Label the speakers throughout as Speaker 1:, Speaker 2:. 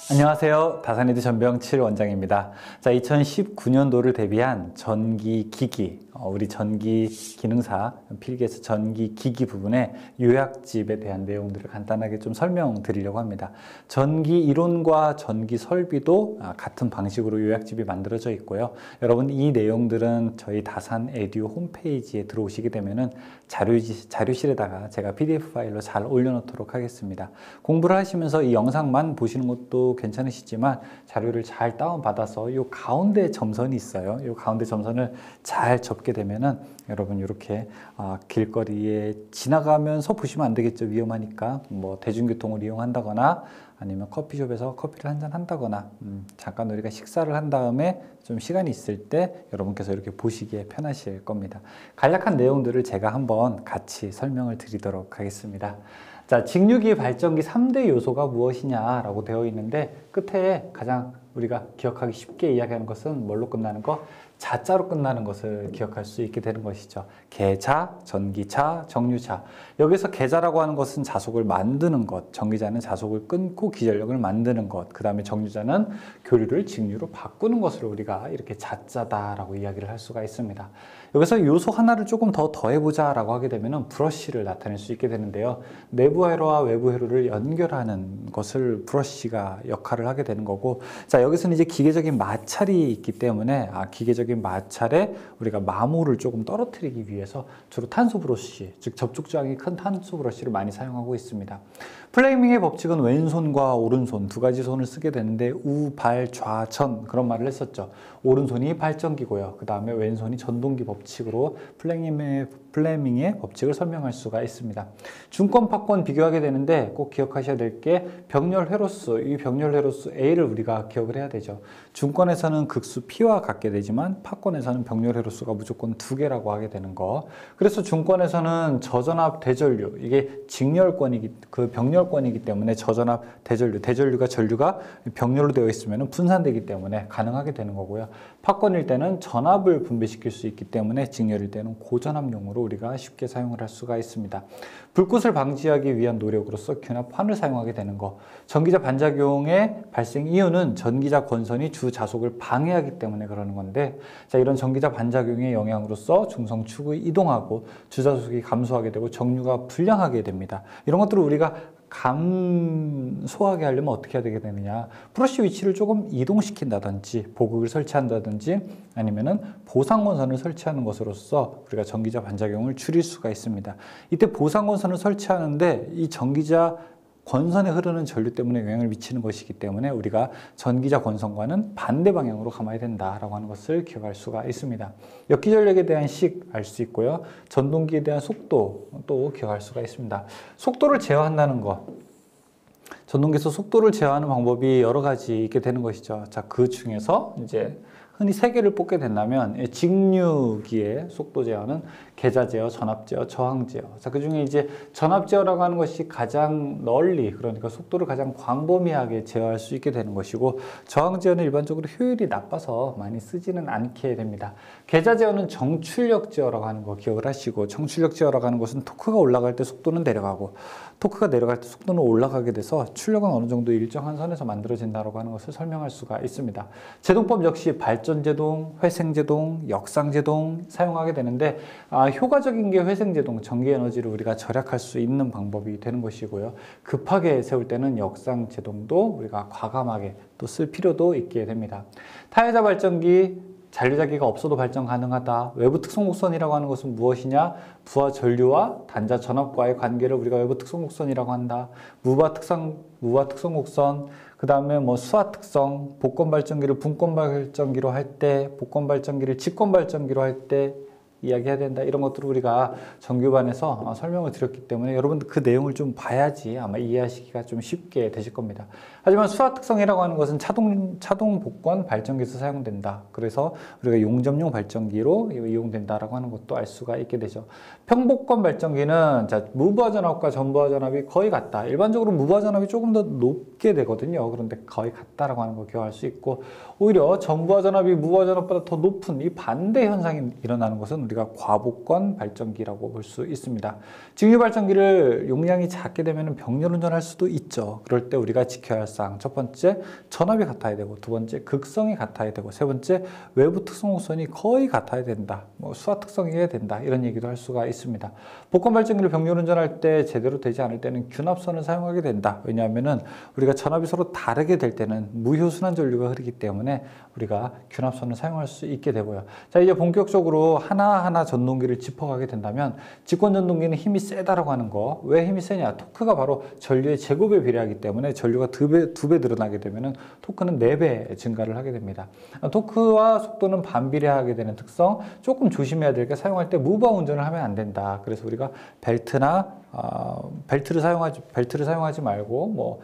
Speaker 1: 안녕하세요. 다산이드 전병칠 원장입니다. 자, 2019년도를 대비한 전기기기, 우리 전기기능사 필기에서 전기기기 부분의 요약집에 대한 내용들을 간단하게 좀 설명드리려고 합니다. 전기 이론과 전기 설비도 같은 방식으로 요약집이 만들어져 있고요. 여러분 이 내용들은 저희 다산 에듀 홈페이지에 들어오시게 되면은 자료실에다가 제가 PDF 파일로 잘 올려놓도록 하겠습니다. 공부를 하시면서 이 영상만 보시는 것도 괜찮으시지만 자료를 잘 다운받아서 이 가운데 점선이 있어요. 이 가운데 점선을 잘 접게 되면은 여러분 이렇게 길거리에 지나가면서 보시면 안 되겠죠. 위험하니까 뭐 대중교통을 이용한다거나 아니면 커피숍에서 커피를 한잔 한다거나 잠깐 우리가 식사를 한 다음에 좀 시간이 있을 때 여러분께서 이렇게 보시기에 편하실 겁니다. 간략한 내용들을 제가 한번 같이 설명을 드리도록 하겠습니다. 자, 직류기 발전기 3대 요소가 무엇이냐라고 되어 있는데 끝에 가장 우리가 기억하기 쉽게 이야기하는 것은 뭘로 끝나는 거? 자자로 끝나는 것을 기억할 수 있게 되는 것이죠. 계자, 전기차, 정류차. 여기서 계자라고 하는 것은 자속을 만드는 것, 전기자는 자속을 끊고 기전력을 만드는 것, 그 다음에 정류자는 교류를 직류로 바꾸는 것을 우리가 이렇게 자자다라고 이야기를 할 수가 있습니다. 여기서 요소 하나를 조금 더 더해보자 라고 하게 되면 브러쉬를 나타낼 수 있게 되는데요. 내부 회로와 외부 회로를 연결하는 것을 브러쉬가 역할을 하게 되는 거고, 자, 여기서는 이제 기계적인 마찰이 있기 때문에 기계적인 마찰에 우리가 마모를 조금 떨어뜨리기 위해서 주로 탄소 브러쉬, 즉 접촉 저항이 큰 탄소 브러쉬를 많이 사용하고 있습니다. 플레이밍의 법칙은 왼손과 오른손 두 가지 손을 쓰게 되는데 우, 발, 좌, 전 그런 말을 했었죠. 오른손이 발전기고요. 그 다음에 왼손이 전동기 법칙으로 플레밍의 법칙을 설명할 수가 있습니다. 중권, 파권 비교하게 되는데 꼭 기억하셔야 될 게 병렬 회로수, 이 병렬 회로수 A를 우리가 기억을 해야 되죠. 중권에서는 극수 P와 같게 되지만 파권에서는 병렬 회로수가 무조건 2개라고 하게 되는 거. 그래서 중권에서는 저전압 대전류, 이게 그 병렬권이기 때문에 저전압 대전류가 전류가 병렬로 되어 있으면 분산되기 때문에 가능하게 되는 거고요. 파권일 때는 전압을 분배시킬 수 있기 때문에 직렬일 때는 고전압용으로 우리가 쉽게 사용을 할 수가 있습니다. 불꽃을 방지하기 위한 노력으로서 귀납환을 사용하게 되는 거. 전기자 반작용의 발생 이유는 전기자 권선이 주 자속을 방해하기 때문에 그러는 건데, 자, 이런 전기자 반작용의 영향으로서 중성축이 이동하고 주자속이 감소하게 되고 정류가 불량하게 됩니다. 이런 것들을 우리가 감소하게 하려면 어떻게 해야 되게 되느냐, 브러쉬 위치를 조금 이동시킨다든지 보극을 설치한다든지 아니면은 보상권선을 설치하는 것으로서 우리가 전기자 반작용을 줄일 수가 있습니다. 이때 보상권선을 설치하는데 이 전기자 권선에 흐르는 전류 때문에 영향을 미치는 것이기 때문에 우리가 전기자 권선과는 반대 방향으로 감아야 된다라고 하는 것을 기억할 수가 있습니다. 역기전력에 대한 식 알 수 있고요. 전동기에 대한 속도 또 기억할 수가 있습니다. 속도를 제어한다는 것. 전동기에서 속도를 제어하는 방법이 여러 가지 있게 되는 것이죠. 자, 그 중에서 이제 흔히 3개를 뽑게 된다면 직류기의 속도 제어는 계자 제어, 전압 제어, 저항 제어. 자, 그 중에 이제 전압 제어라고 하는 것이 가장 널리, 그러니까 속도를 가장 광범위하게 제어할 수 있게 되는 것이고, 저항 제어는 일반적으로 효율이 나빠서 많이 쓰지는 않게 됩니다. 계자 제어는 정출력 제어라고 하는 거 기억을 하시고, 정출력 제어라고 하는 것은 토크가 올라갈 때 속도는 내려가고, 토크가 내려갈 때 속도는 올라가게 돼서 출력은 어느 정도 일정한 선에서 만들어진다고 하는 것을 설명할 수가 있습니다. 제동법 역시 발전제동, 회생제동, 역상제동 사용하게 되는데, 효과적인 게 회생제동, 전기에너지를 우리가 절약할 수 있는 방법이 되는 것이고요. 급하게 세울 때는 역상제동도 우리가 과감하게 또 쓸 필요도 있게 됩니다. 타회자 발전기, 잔류자기가 없어도 발전 가능하다. 외부 특성곡선이라고 하는 것은 무엇이냐? 부하 전류와 단자 전압과의 관계를 우리가 외부 특성곡선이라고 한다. 무바 특성곡선, 그 다음에 뭐 수하 특성, 복권 발전기를 분권 발전기로 할 때, 복권 발전기를 직권 발전기로 할 때 이야기해야 된다. 이런 것들을 우리가 정규반에서 설명을 드렸기 때문에 여러분들 그 내용을 좀 봐야지 아마 이해하시기가 좀 쉽게 되실 겁니다. 하지만 수하 특성이라고 하는 것은 차동 복권 발전기에서 사용된다. 그래서 우리가 용접용 발전기로 이용된다라고 하는 것도 알 수가 있게 되죠. 평복권 발전기는 자, 무부하 전압과 전부하 전압이 거의 같다. 일반적으로 무부하 전압이 조금 더 높게 되거든요. 그런데 거의 같다라고 하는 거 기억할 수 있고, 오히려 전부하 전압이 무부하 전압보다 더 높은 이 반대 현상이 일어나는 것은 우리가 과복권 발전기라고 볼 수 있습니다. 직류 발전기를 용량이 작게 되면 병렬 운전할 수도 있죠. 그럴 때 우리가 지켜야 할 사항, 첫 번째 전압이 같아야 되고, 두 번째 극성이 같아야 되고, 세 번째 외부 특성 호선이 거의 같아야 된다. 뭐 수화 특성이어야 된다. 이런 얘기도 할 수가 있습니다. 복권 발전기를 병렬 운전할 때 제대로 되지 않을 때는 균합선을 사용하게 된다. 왜냐하면은 우리가 전압이 서로 다르게 될 때는 무효순환 전류가 흐르기 때문에 우리가 균합선을 사용할 수 있게 되고요. 자, 이제 본격적으로 하나하나 전동기를 짚어가게 된다면, 직권 전동기는 힘이 세다라고 하는 거. 왜 힘이 세냐? 토크가 바로 전류의 제곱에 비례하기 때문에 전류가 두 배 늘어나게 되면은 토크는 4배 증가를 하게 됩니다. 토크와 속도는 반비례하게 되는 특성, 조금 조심해야 될 게, 사용할 때 무브와 운전을 하면 안 된다. 그래서 우리가 벨트를 사용하지 말고, 뭐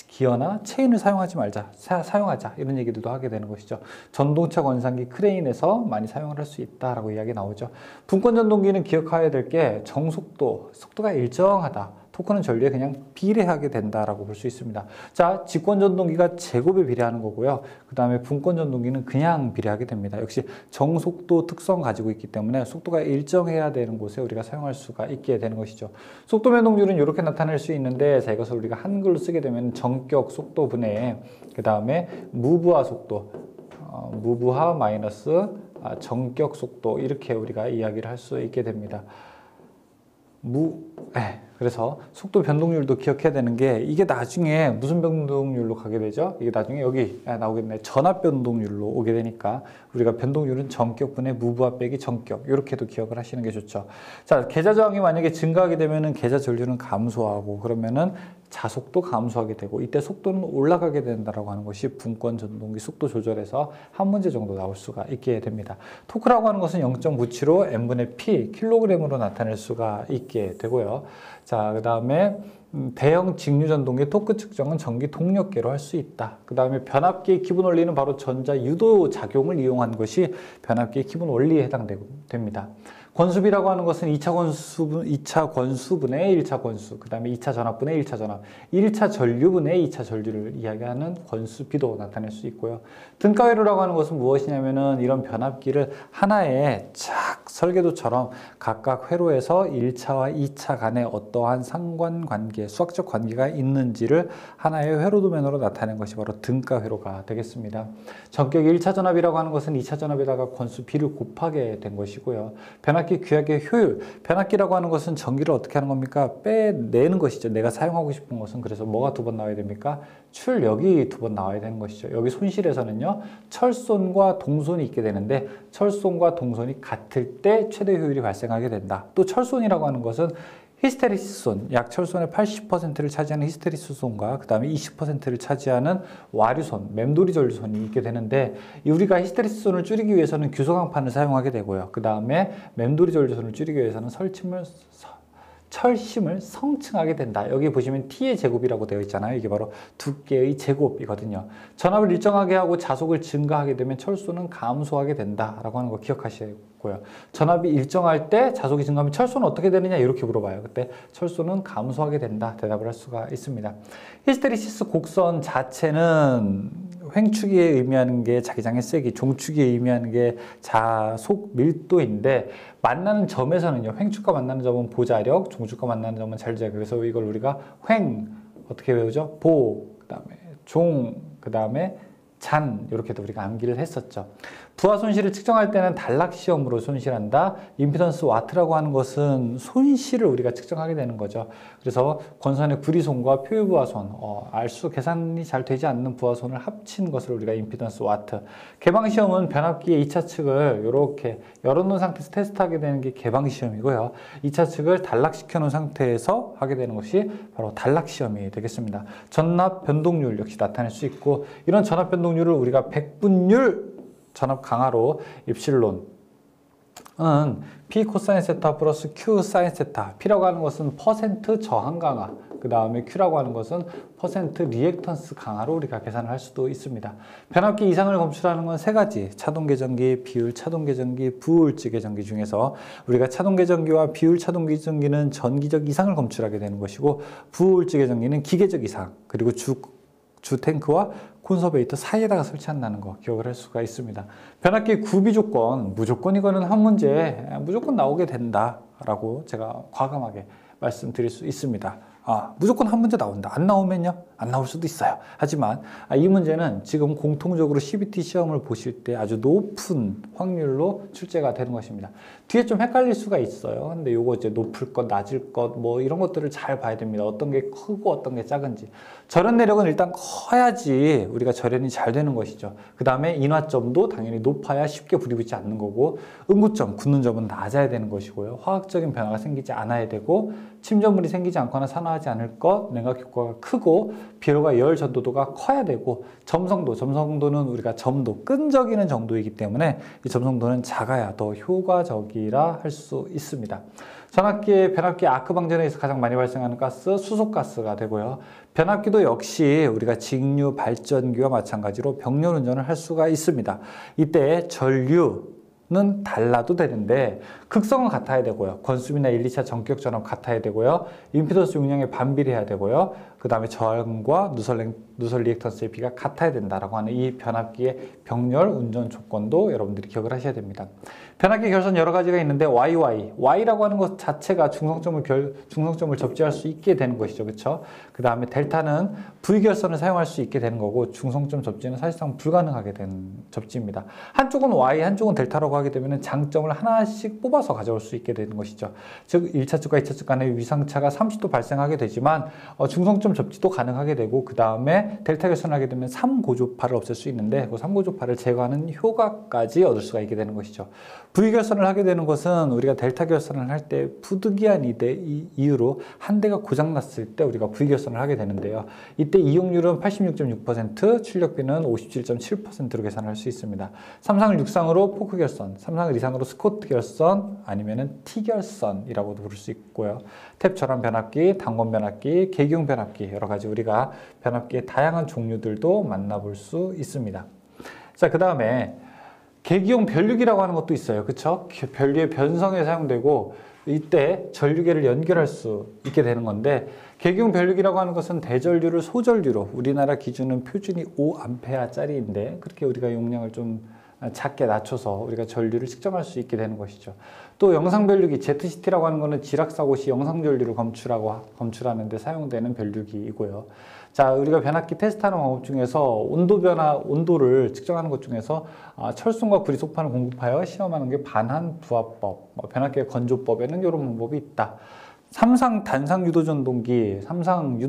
Speaker 1: 기어나 체인을 사용하자 이런 얘기들도 하게 되는 것이죠. 전동차 권상기 크레인에서 많이 사용을 할 수 있다라고 이야기 나오죠. 분권 전동기는 기억해야 될 게 속도가 일정하다. 토크는 전류에 그냥 비례하게 된다라고 볼 수 있습니다. 자, 직권 전동기가 제곱에 비례하는 거고요. 그 다음에 분권 전동기는 그냥 비례하게 됩니다. 역시 정속도 특성 가지고 있기 때문에 속도가 일정해야 되는 곳에 우리가 사용할 수가 있게 되는 것이죠. 속도 변동률은 이렇게 나타낼 수 있는데, 자, 이것을 우리가 한글로 쓰게 되면 정격 속도 분해, 그 다음에 무브화 속도, 무브화 마이너스 정격 속도, 이렇게 우리가 이야기를 할 수 있게 됩니다. 그래서 속도 변동률도 기억해야 되는 게, 이게 나중에 무슨 변동률로 가게 되죠? 이게 나중에 여기 나오겠네. 전압 변동률로 오게 되니까 우리가 변동률은 정격분의 무브와 빼기 정격, 이렇게도 기억을 하시는 게 좋죠. 자, 계좌 저항이 만약에 증가하게 되면은 계좌 전류는 감소하고, 그러면은 자속도 감소하게 되고, 이때 속도는 올라가게 된다라고 하는 것이 분권 전동기 속도 조절에서 한 문제 정도 나올 수가 있게 됩니다. 토크라고 하는 것은 0.97로 n분의 p 킬로그램으로 나타낼 수가 있게 되고요. 자, 그 다음에 대형 직류 전동기 토크 측정은 전기 동력계로 할 수 있다. 그 다음에 변압기의 기본 원리는 바로 전자 유도 작용을 이용한 것이 변압기의 기본 원리에 해당됩니다. 권수비라고 하는 것은 2차 권수분의 1차 권수, 그 다음에 2차 전압분의 1차 전압, 1차 전류분의 2차 전류를 이야기하는 권수비도 나타낼 수 있고요. 등가회로라고 하는 것은 무엇이냐면은, 이런 변압기를 하나의 설계도처럼 각각 회로에서 1차와 2차 간에 어떠한 상관관계, 수학적 관계가 있는지를 하나의 회로 도면으로 나타낸 것이 바로 등가회로가 되겠습니다. 전격 1차 전압이라고 하는 것은 2차 전압에다가 권수 B를 곱하게 된 것이고요. 변압기 규약의 효율, 변압기라고 하는 것은 전기를 어떻게 하는 겁니까? 빼내는 것이죠. 내가 사용하고 싶은 것은. 그래서 뭐가 2번 나와야 됩니까? 출력이 2번 나와야 되는 것이죠. 여기 손실에서는요, 철손과 동손이 있게 되는데, 철손과 동손이 같을 때 최대 효율이 발생하게 된다. 또 철손이라고 하는 것은 히스테리스손, 약 철손의 80%를 차지하는 히스테리스손과 그 다음에 20%를 차지하는 와류손, 맴돌이 전류손이 있게 되는데, 우리가 히스테리스손을 줄이기 위해서는 규소강판을 사용하게 되고요. 그 다음에 맴돌이 전류손을 줄이기 위해서는 철심을 성층하게 된다. 여기 보시면 T의 제곱이라고 되어 있잖아요. 이게 바로 두께의 제곱이거든요. 전압을 일정하게 하고 자속을 증가하게 되면 철소는 감소하게 된다라고 하는 거 기억하시고요. 전압이 일정할 때 자속이 증가하면 철소는 어떻게 되느냐, 이렇게 물어봐요. 그때 철소는 감소하게 된다, 대답을 할 수가 있습니다. 히스테리시스 곡선 자체는 횡축에 의미하는 게 자기장의 세기, 종축에 의미하는 게 자속 밀도인데, 만나는 점에서는요, 횡축과 만나는 점은 보자력, 종축과 만나는 점은 자율자력. 그래서 이걸 우리가 어떻게 외우죠? 그 다음에 그 다음에 잔, 이렇게도 우리가 암기를 했었죠. 부하 손실을 측정할 때는 단락 시험으로 손실한다. 임피던스 와트라고 하는 것은 손실을 우리가 측정하게 되는 거죠. 그래서 권선의 구리손과 표유 부하손, 계산이 잘 되지 않는 부하손을 합친 것을 우리가 임피던스 와트. 개방 시험은 변압기의 2차 측을 이렇게 열어놓은 상태에서 테스트하게 되는 게 개방 시험이고요. 2차 측을 단락시켜 놓은 상태에서 하게 되는 것이 바로 단락 시험이 되겠습니다. 전압 변동률 역시 나타낼 수 있고, 이런 전압 변동률을 우리가 백분율 전압 강화로 입실론은 P 코사인 세타 플러스 Q 사인 세타. P라고 하는 것은 퍼센트 저항 강화, 그 다음에 Q라고 하는 것은 퍼센트 리액턴스 강화로 우리가 계산을 할 수도 있습니다. 변압기 이상을 검출하는 건 3가지. 차동 계전기, 비율 차동 계전기, 부우울지 계전기 중에서 우리가 차동 계전기와 비율 차동 계전기는 전기적 이상을 검출하게 되는 것이고, 부우울지 계전기는 기계적 이상, 그리고 주 탱크와 콘서베이터 사이에다가 설치한다는 거 기억을 할 수가 있습니다. 변압기 구비 조건, 무조건 이거는 한 문제 무조건 나오게 된다라고 제가 과감하게 말씀드릴 수 있습니다. 무조건 한 문제 나온다. 안 나오면요? 안 나올 수도 있어요. 하지만 이 문제는 지금 공통적으로 CBT 시험을 보실 때 아주 높은 확률로 출제가 되는 것입니다. 뒤에 좀 헷갈릴 수가 있어요. 근데 요거 이제 높을 것, 낮을 것, 뭐 이런 것들을 잘 봐야 됩니다. 어떤 게 크고 어떤 게 작은지. 절연 내력은 일단 커야지 우리가 절연이 잘 되는 것이죠. 그 다음에 인화점도 당연히 높아야 쉽게 불이 붙지 않는 거고, 응고점, 굳는 점은 낮아야 되는 것이고요. 화학적인 변화가 생기지 않아야 되고, 침전물이 생기지 않거나 산화하지 않을 것, 냉각 효과가 크고, 비료가 열 전도도가 커야 되고, 점성도는 우리가 점도, 끈적이는 정도이기 때문에 이 점성도는 작아야 더 효과적이라 할 수 있습니다. 전압기의 변압기 아크 방전에서 가장 많이 발생하는 가스, 수소가스가 되고요. 변압기도 역시 우리가 직류 발전기와 마찬가지로 병렬 운전을 할 수가 있습니다. 이때 전류는 달라도 되는데 극성은 같아야 되고요. 권수비나 1, 2차 전격 전압 같아야 되고요. 임피던스 용량에 반비례해야 되고요. 그 다음에 저항과 누설 리액턴스의 비가 같아야 된다라고 하는 이 변압기의 병렬 운전 조건도 여러분들이 기억을 하셔야 됩니다. 변압기 결선 여러 가지가 있는데 Y라고 하는 것 자체가 중성점을 접지할 수 있게 되는 것이죠. 그렇죠? 그 다음에 델타는 V결선을 사용할 수 있게 되는 거고, 중성점 접지는 사실상 불가능하게 된 접지입니다. 한쪽은 Y, 한쪽은 델타라고 하게 되면 장점을 하나씩 뽑아서 가져올 수 있게 되는 것이죠. 즉 1차 측과 2차 측 간의 위상차가 30도 발생하게 되지만 중성점 접지도 가능하게 되고, 그 다음에 델타 결선을 하게 되면 3고조파를 없앨 수 있는데 그 3고조파를 제거하는 효과까지 얻을 수가 있게 되는 것이죠. V결선을 하게 되는 것은 우리가 델타 결선을 할 때 부득이한 이유로 한 대가 고장났을 때 우리가 V결선을 하게 되는데요. 이때 이용률은 86.6%, 출력비는 57.7%로 계산할 수 있습니다. 3상을 6상으로 포크 결선, 3상을 2상으로 스코트 결선, 아니면은 T결선이라고도 부를 수 있고요. 탭 절환 변압기, 단권 변압기, 계기용 변압기, 여러 가지 우리가 변압기의 다양한 종류들도 만나볼 수 있습니다. 자, 그 다음에 계기용 변류기라고 하는 것도 있어요. 그쵸? 변류의 변성에 사용되고, 이때 전류계를 연결할 수 있게 되는 건데, 계기용 변류기라고 하는 것은 대전류를 소전류로, 우리나라 기준은 표준이 5A짜리인데 그렇게 우리가 용량을 좀 작게 낮춰서 우리가 전류를 측정할 수 있게 되는 것이죠. 또 영상변류기, ZCT라고 하는 것은 지락사고 시 영상전류를 검출하는 데 사용되는 변류기이고요. 자, 우리가 변압기 테스트하는 방법 중에서 온도를 측정하는 것 중에서 철순과 구리 속판을 공급하여 시험하는 게 반환 부하법, 변압기의 건조법에는 이런 방법이 있다. 삼상 단상 유도전동기, 삼상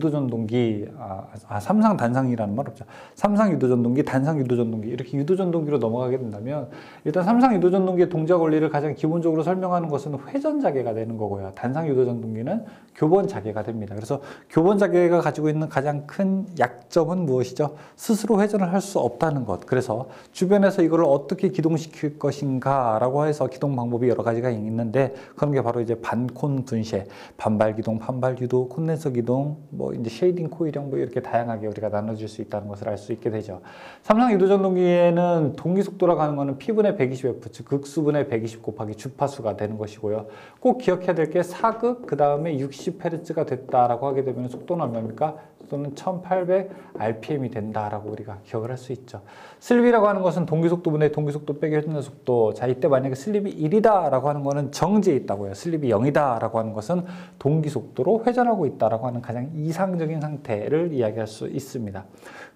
Speaker 1: 단상이라는 말 없죠. 삼상 유도전동기, 단상 유도전동기, 이렇게 유도전동기로 넘어가게 된다면, 일단 삼상 유도전동기의 동작 원리를 가장 기본적으로 설명하는 것은 회전자계가 되는 거고요. 단상 유도전동기는 교번자계가 됩니다. 그래서 교번자계가 가지고 있는 가장 큰 약점은 무엇이죠? 스스로 회전을 할 수 없다는 것. 그래서 주변에서 이걸 어떻게 기동시킬 것인가 라고 해서 기동 방법이 여러 가지가 있는데, 그런 게 바로 이제 반콘 분쇄, 반발 기동, 반발 유도, 콘덴서 기동, 뭐 이제 쉐이딩 코일형, 뭐 이렇게 다양하게 우리가 나눠줄 수 있다는 것을 알 수 있게 되죠. 삼상 유도전동기에는 동기 속도라고 하는 것은 P분의 120F, 즉 극수분의 120 곱하기 주파수가 되는 것이고요. 꼭 기억해야 될 게 4극, 그 다음에 60Hz가 됐다라고 하게 되면 속도는 얼마입니까? 속도는 1800rpm이 된다라고 우리가 기억을 할 수 있죠. 슬립이라고 하는 것은 동기 속도분의 동기 속도 빼기 회전자 속도. 자, 이때 만약에 슬립이 1이다라고 하는 것은 정지에 있다고요. 슬립이 0이다라고 하는 것은 동기 속도로 회전하고 있다라고 하는 가장 이상적인 상태를 이야기할 수 있습니다.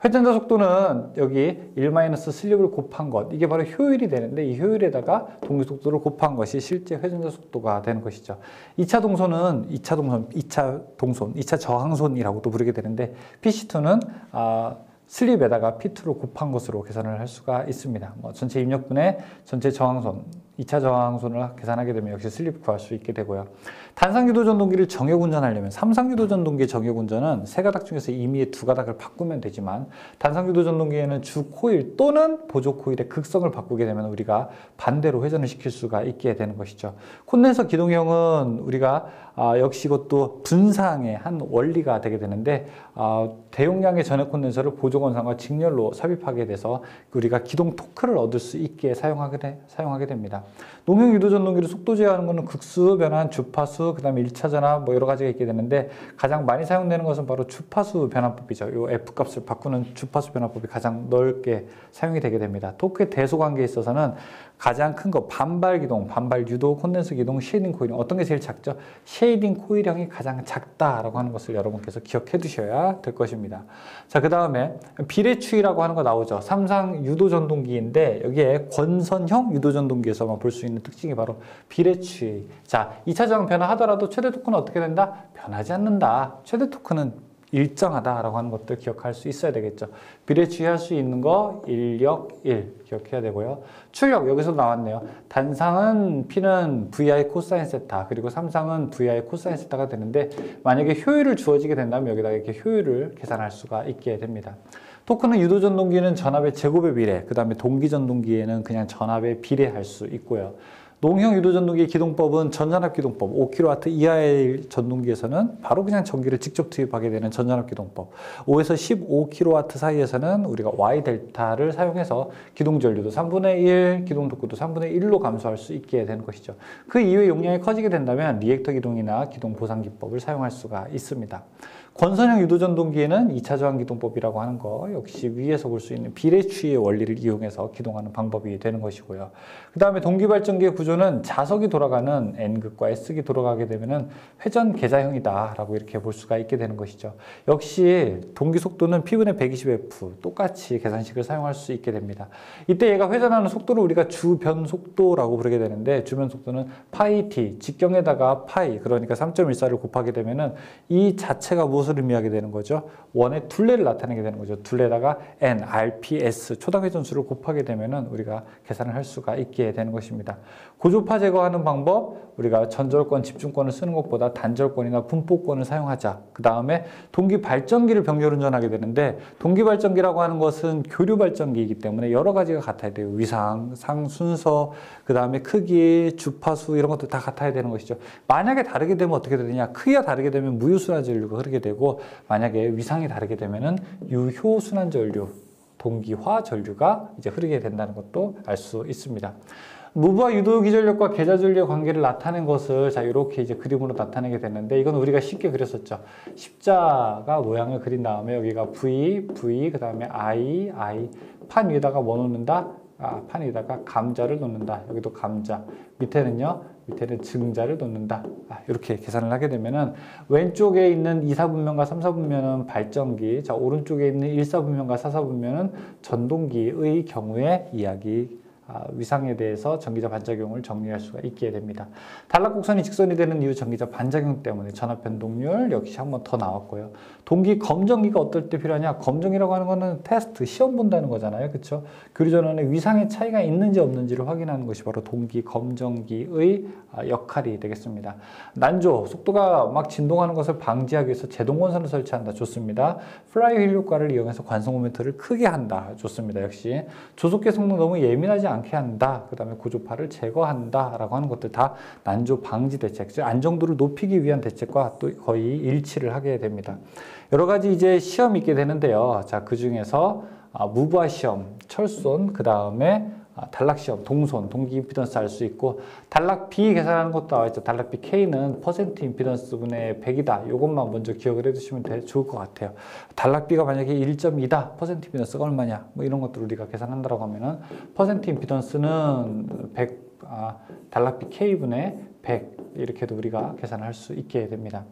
Speaker 1: 회전자 속도는 여기 1- 슬립을 곱한 것, 이게 바로 효율이 되는데, 이 효율에다가 동기 속도를 곱한 것이 실제 회전자 속도가 되는 것이죠. 2차 동손은 2차 저항손이라고도 부르게 되는데, PC2는 슬립에다가 P2로 곱한 것으로 계산을 할 수가 있습니다. 전체 입력분의 전체 저항손, 2차 저항손을 계산하게 되면 역시 슬립 구할 수 있게 되고요. 단상유도전동기를 정액운전하려면, 삼상유도전동기의 정액운전은 세 가닥 중에서 임의의 두 가닥을 바꾸면 되지만, 단상유도전동기에는 주 코일 또는 보조 코일의 극성을 바꾸게 되면 우리가 반대로 회전을 시킬 수가 있게 되는 것이죠. 콘덴서 기동형은 우리가 역시 이것도 분상의 한 원리가 되게 되는데, 대용량의 전해 콘덴서를 보조 건상과 직렬로 삽입하게 돼서 우리가 기동 토크를 얻을 수 있게 사용하게 됩니다. 농형 유도 전동기를 속도 제어하는 것은 극수 변환, 주파수, 그 다음에 1차 전압 뭐 여러 가지가 있게 되는데 가장 많이 사용되는 것은 바로 주파수 변환법이죠. 요 F 값을 바꾸는 주파수 변환법이 가장 넓게 사용이 되게 됩니다. 토크의 대소 관계에 있어서는 가장 큰 거 반발 기동, 반발 유도, 콘덴서 기동, 쉐이딩 코일형 어떤 게 제일 작죠? 쉐이딩 코일형이 가장 작다라고 하는 것을 여러분께서 기억해 두셔야 될 것입니다. 자, 그 다음에 비례추이라고 하는 거 나오죠. 삼상 유도 전동기인데 여기에 권선형 유도 전동기에서만 볼 수 있는 특징이 바로 비례추이. 자, 2차 저항 변화하더라도 최대 토크는 어떻게 된다? 변하지 않는다. 최대 토크는 일정하다라고 하는 것들 기억할 수 있어야 되겠죠. 비례추이할 수 있는 거 인력 1 기억해야 되고요. 출력 여기서 나왔네요. 단상은 P는 VI 코사인 세타 그리고 삼상은 VI 코사인 세타가 되는데 만약에 효율을 주어지게 된다면 여기다가 이렇게 효율을 계산할 수가 있게 됩니다. 토크는 유도 전동기는 전압의 제곱에 비례, 그 다음에 동기 전동기에는 그냥 전압에 비례할 수 있고요. 농형 유도 전동기의 기동법은 전전압 기동법, 5kW 이하의 전동기에서는 바로 그냥 전기를 직접 투입하게 되는 전전압 기동법, 5에서 15kW 사이에서는 우리가 Y 델타를 사용해서 기동 전류도 3분의 1, 기동 독구도 3분의 1로 감소할 수 있게 되는 것이죠. 그 이후에 용량이 커지게 된다면 리액터 기동이나 기동 보상 기법을 사용할 수가 있습니다. 권선형 유도 전동기에는 2차 저항 기동법이라고 하는 거 역시 위에서 볼 수 있는 비례추이의 원리를 이용해서 기동하는 방법이 되는 것이고요. 그 다음에 동기발전기의 구조는 자석이 돌아가는 N극과 S극이 돌아가게 되면은 회전 계자형이다 라고 이렇게 볼 수가 있게 되는 것이죠. 역시 동기 속도는 P분의 120F 똑같이 계산식을 사용할 수 있게 됩니다. 이때 얘가 회전하는 속도를 우리가 주변 속도라고 부르게 되는데 주변 속도는 파이 T, 직경에다가 파이 그러니까 3.14를 곱하게 되면은 이 자체가 무엇을 의미하게 되는 거죠? 원의 둘레를 나타내게 되는 거죠. 둘레에다가 N, RPS, 초당 회전수를 곱하게 되면은 우리가 계산을 할 수가 있게 되는 것입니다. 고조파 제거하는 방법, 우리가 전절권, 집중권을 쓰는 것보다 단절권이나 분포권을 사용하자. 그 다음에 동기 발전기를 병렬 운전하게 되는데 동기 발전기라고 하는 것은 교류 발전기이기 때문에 여러 가지가 같아야 돼요. 위상, 상, 순서, 그 다음에 크기, 주파수 이런 것도 다 같아야 되는 것이죠. 만약에 다르게 되면 어떻게 되느냐? 크기가 다르게 되면 무효순환 전류가 흐르게 되고 만약에 위상이 다르게 되면은 유효순환 전류, 동기화 전류가 이제 흐르게 된다는 것도 알 수 있습니다. 무브와 유도 기전력과 계좌 전류의 관계를 나타낸 것을 자 이렇게 이제 그림으로 나타내게 되는데 이건 우리가 쉽게 그렸었죠. 십자가 모양을 그린 다음에 여기가 V, V, 그 다음에 I, 판 위에다가 뭐 놓는다? 판 위에다가 감자를 놓는다. 여기도 감자. 밑에는요. 밑에는 증자를 놓는다. 이렇게 계산을 하게 되면은 왼쪽에 있는 2, 4분면과 3, 4분면은 발전기, 자 오른쪽에 있는 1, 4분면과 4, 4분면은 전동기의 경우에 이야기 위상에 대해서 전기자 반작용을 정리할 수가 있게 됩니다. 단락곡선이 직선이 되는 이유 전기자 반작용 때문에 전압 변동률 역시 한 번 더 나왔고요. 동기 검정기가 어떨 때 필요하냐? 검정이라고 하는 거는 테스트, 시험 본다는 거잖아요. 그렇죠? 교류 전원에 위상의 차이가 있는지 없는지를 확인하는 것이 바로 동기 검정기의 역할이 되겠습니다. 난조, 속도가 막 진동하는 것을 방지하기 위해서 제동건선을 설치한다. 좋습니다. 플라이휠 효과를 이용해서 관성 모멘트를 크게 한다. 좋습니다. 역시 조속계 성능 너무 예민하지 않게 한다. 그 다음에 고조파를 제거한다. 라고 하는 것들 다 난조 방지 대책, 즉 안정도를 높이기 위한 대책과 또 거의 일치를 하게 됩니다. 여러 가지 이제 시험이 있게 되는데요. 자, 그 중에서 무브화 시험, 철손, 그 다음에 단락시험, 동손, 동기 임피던스 알 수 있고 단락 B 계산하는 것도 나와있죠. 단락 B K는 퍼센트 임피던스 분의 100이다. 이것만 먼저 기억을 해두시면 좋을 것 같아요. 단락 B가 만약에 1.2다. 퍼센트 임피던스가 얼마냐? 뭐 이런 것들 우리가 계산한다고 하면은 퍼센트 임피던스는 100, 단락 B K분의 100 이렇게도 우리가 계산할 수 있게 됩니다.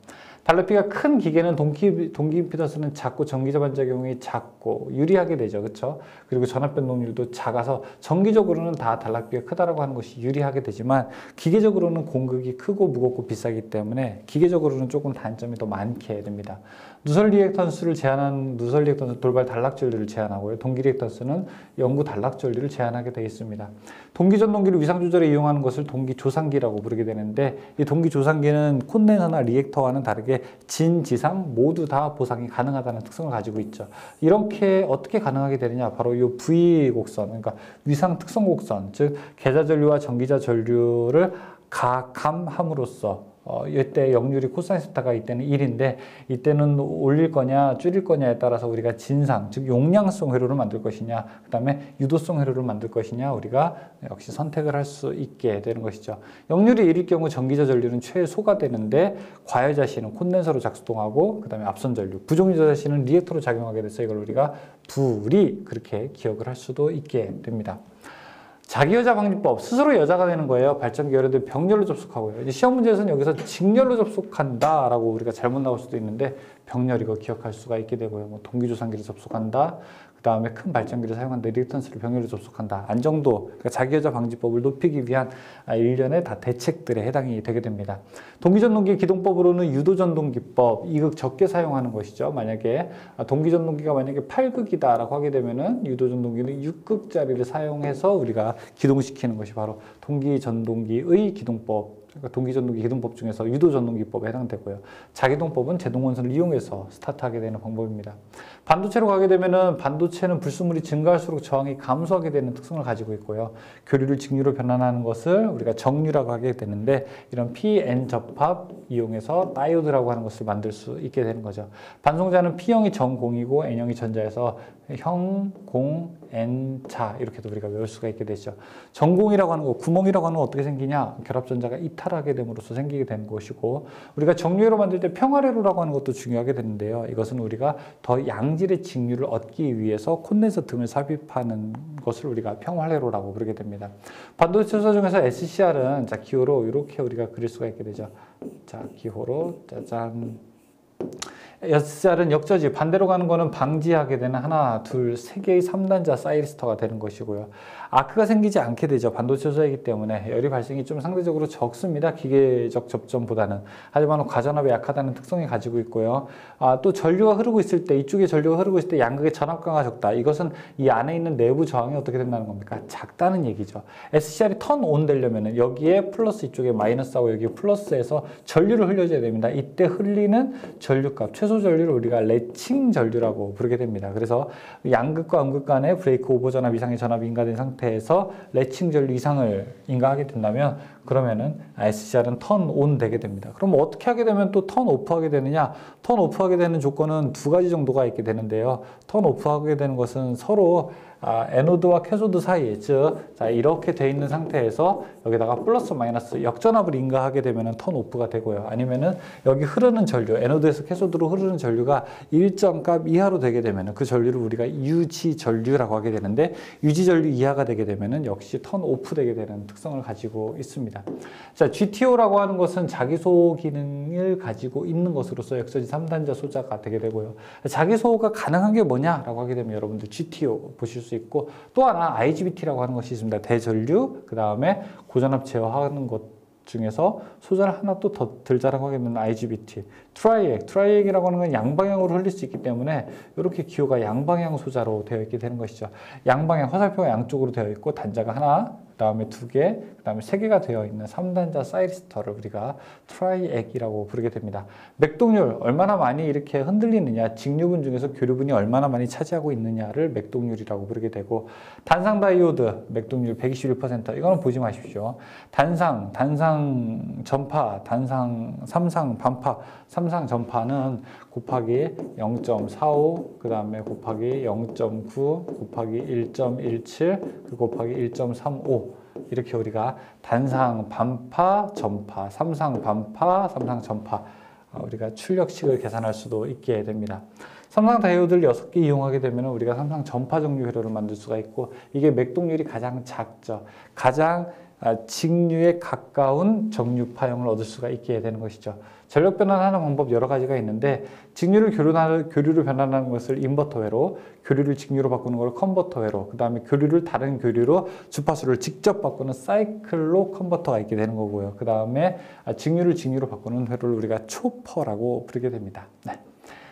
Speaker 1: 단락비가 큰 기계는 동기 임피던스는 작고 전기자 반작용이 작고 유리하게 되죠. 그렇죠? 그리고 전압 변동률도 작아서 정기적으로는 다 단락비가 크다라고 하는 것이 유리하게 되지만 기계적으로는 공극이 크고 무겁고 비싸기 때문에 기계적으로는 조금 단점이 더 많게 됩니다. 누설 리액턴스를 제한한 누설 리액턴스 돌발 단락 전류를 제한하고요. 동기 리액턴스는 영구 단락 전류를 제한하게 되어 있습니다. 동기 전동기를 위상 조절에 이용하는 것을 동기 조상기라고 부르게 되는데 이 동기 조상기는 콘덴서나 리액터와는 다르게 진, 지상 모두 다 보상이 가능하다는 특성을 가지고 있죠. 이렇게 어떻게 가능하게 되느냐? 바로 이 V 곡선, 그러니까 위상 특성 곡선, 즉 계좌 전류와 전기자 전류를 가감함으로써 이때 역률이 코사인 세타가 이때는 1인데 이때는 올릴 거냐 줄일 거냐에 따라서 우리가 진상, 즉 용량성 회로를 만들 것이냐, 그 다음에 유도성 회로를 만들 것이냐 우리가 역시 선택을 할 수 있게 되는 것이죠. 역률이 1일 경우 전기저 전류는 최소가 되는데 과열자시는 콘덴서로 작동하고 그 다음에 앞선 전류, 부종유저 자시는 리액터로 작용하게 돼서 이걸 우리가 불이 그렇게 기억을 할 수도 있게 됩니다. 자기여자 방지법, 스스로 여자가 되는 거예요. 발전기 예를 들어 병렬로 접속하고요. 이제 시험 문제에서는 여기서 직렬로 접속한다 라고 우리가 잘못 나올 수도 있는데 병렬 이거 기억할 수가 있게 되고요. 뭐 동기조산기를 접속한다, 그 다음에 큰 발전기를 사용한다, 리액턴스를 병렬로 접속한다, 안정도, 그러니까 자기여자 방지법을 높이기 위한 일련의 다 대책들에 해당이 되게 됩니다. 동기전동기 기동법으로는 유도전동기법, 2극 적게 사용하는 것이죠. 만약에 동기전동기가 만약에 8극이다 라고 하게 되면은 유도전동기는 6극짜리를 사용해서 우리가 기동시키는 것이 바로 동기전동기의 기동법, 그러니까 동기전동기 기동법 중에서 유도전동기법에 해당되고요. 자기동법은 제동원선을 이용해서 스타트하게 되는 방법입니다. 반도체로 가게 되면은 반도체는 불순물이 증가할수록 저항이 감소하게 되는 특성을 가지고 있고요. 교류를 직류로 변환하는 것을 우리가 정류라고 하게 되는데 이런 P-N 접합 이용해서 다이오드라고 하는 것을 만들 수 있게 되는 거죠. 반송자는 P형이 전공이고 N형이 전자에서 형, 공, N, 자 이렇게도 우리가 외울 수가 있게 되죠. 전공이라고 하는 거, 구멍이라고 하는 건 어떻게 생기냐? 결합전자가 이탈하게 됨으로써 생기게 되는 것이고, 우리가 정류회로 만들 때 평화회로라고 하는 것도 중요하게 되는데요. 이것은 우리가 더 양질의 직류를 얻기 위해서 콘덴서 틈을 삽입하는 것을 우리가 평화회로라고 부르게 됩니다. 반도체 소사 중에서 SCR은 자 기호로 이렇게 우리가 그릴 수가 있게 되죠. 자 기호로 짜잔. SCR은 역저지, 반대로 가는 거는 방지하게 되는 하나, 둘, 세 개의 3단자 사이리스터가 되는 것이고요. 아크가 생기지 않게 되죠. 반도체 소사이기 때문에 열이 발생이 좀 상대적으로 적습니다. 기계적 접점보다는. 하지만 과전압에 약하다는 특성이 가지고 있고요. 또 전류가 흐르고 있을 때, 이쪽에 전류가 흐르고 있을 때 양극의 전압가가 적다. 이것은 이 안에 있는 내부 저항이 어떻게 된다는 겁니까? 작다는 얘기죠. SCR이 턴 온 되려면 여기에 플러스, 이쪽에 마이너스하고 여기 플러스에서 전류를 흘려줘야 됩니다. 이때 흘리는 전류값, 최소 전류를 우리가 레칭 전류라고 부르게 됩니다. 그래서 양극과 음극 간의 브레이크 오버 전압 이상의 전압이 인가된 상태에서 레칭 전류 이상을 인가하게 된다면 그러면은 SCR은 턴 온 되게 됩니다. 그럼 어떻게 하게 되면 또 턴 오프 하게 되느냐? 턴 오프 하게 되는 조건은 두 가지 정도가 있게 되는데요. 턴 오프 하게 되는 것은 서로 에노드와 캐소드 사이, 즉 이렇게 돼 있는 상태에서 여기다가 플러스 마이너스 역전압을 인가하게 되면 턴 오프가 되고요. 아니면은 여기 흐르는 전류, 에노드에서 캐소드로 흐르는 전류가 일정 값 이하로 되게 되면 그 전류를 우리가 유지 전류라고 하게 되는데, 유지 전류 이하가 되게 되면은 역시 턴 오프 되게 되는 특성을 가지고 있습니다. 자, GTO라고 하는 것은 자기소호 기능을 가지고 있는 것으로서 역서지 3단자 소자가 되게 되고요. 자기소호가 가능한 게 뭐냐라고 하게 되면 여러분들 GTO 보실 수 있고, 또 하나 IGBT라고 하는 것이 있습니다. 대전류, 그 다음에 고전압 제어하는 것 중에서 소자를 하나 또 더 들자라고 하게 되면 IGBT. 트라이액이라고 하는 건 양방향으로 흘릴 수 있기 때문에 이렇게 기호가 양방향 소자로 되어 있게 되는 것이죠. 양방향, 화살표가 양쪽으로 되어 있고 단자가 하나, 그 다음에 두 개, 그 다음에 세 개가 되어 있는 3단자 사이리스터를 우리가 트라이액이라고 부르게 됩니다. 맥동률, 얼마나 많이 이렇게 흔들리느냐, 직류분 중에서 교류분이 얼마나 많이 차지하고 있느냐를 맥동률이라고 부르게 되고, 단상 다이오드, 맥동률 121%, 이거는 보지 마십시오. 단상 전파, 삼상 반파, 삼상 전파는 곱하기 0.45, 그 다음에 곱하기 0.9, 곱하기 1.17, 곱하기 1.35, 이렇게 우리가 단상 반파, 전파, 삼상 반파, 삼상 전파, 우리가 출력식을 계산할 수도 있게 됩니다. 삼상 다이오드를 6개 이용하게 되면 우리가 삼상 전파 정류 회로를 만들 수가 있고, 이게 맥동률이 가장 작죠. 가장 직류에 가까운 정류 파형을 얻을 수가 있게 되는 것이죠. 전력 변환하는 방법 여러 가지가 있는데, 직류를 교류로 변환하는 것을 인버터 회로, 교류를 직류로 바꾸는 걸 컨버터 회로, 그 다음에 교류를 다른 교류로 주파수를 직접 바꾸는 사이클로 컨버터가 있게 되는 거고요. 그 다음에 직류를 직류로 바꾸는 회로를 우리가 초퍼라고 부르게 됩니다. 네.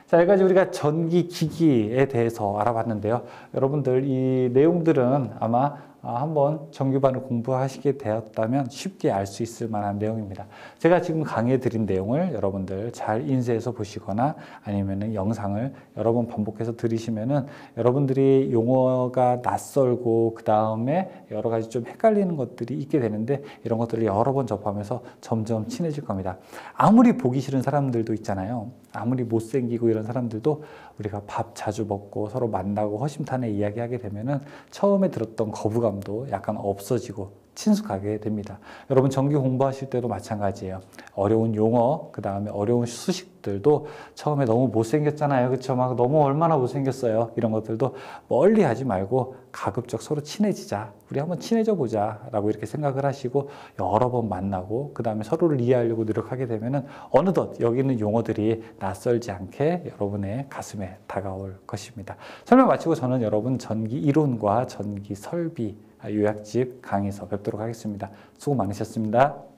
Speaker 1: 자, 여기까지 우리가 전기 기기에 대해서 알아봤는데요. 여러분들 이 내용들은 아마 한번 정규반을 공부하시게 되었다면 쉽게 알 수 있을 만한 내용입니다. 제가 지금 강의해 드린 내용을 여러분들 잘 인쇄해서 보시거나 아니면은 영상을 여러 번 반복해서 들으시면은 여러분들이 용어가 낯설고 그 다음에 여러 가지 좀 헷갈리는 것들이 있게 되는데 이런 것들을 여러 번 접하면서 점점 친해질 겁니다. 아무리 보기 싫은 사람들도 있잖아요. 아무리 못생기고 이런 사람들도 우리가 밥 자주 먹고 서로 만나고 허심탄회 이야기하게 되면은 처음에 들었던 거부감도 약간 없어지고 친숙하게 됩니다. 여러분 전기 공부하실 때도 마찬가지예요. 어려운 용어, 그 다음에 어려운 수식들도 처음에 너무 못생겼잖아요. 그쵸? 막 너무 얼마나 못생겼어요. 이런 것들도 멀리 하지 말고 가급적 서로 친해지자. 우리 한번 친해져 보자. 라고 이렇게 생각을 하시고 여러 번 만나고 그 다음에 서로를 이해하려고 노력하게 되면은 어느덧 여기 있는 용어들이 낯설지 않게 여러분의 가슴에 다가올 것입니다. 설명 마치고 저는 여러분 전기 이론과 전기 설비 요약집 강의에서 뵙도록 하겠습니다. 수고 많으셨습니다.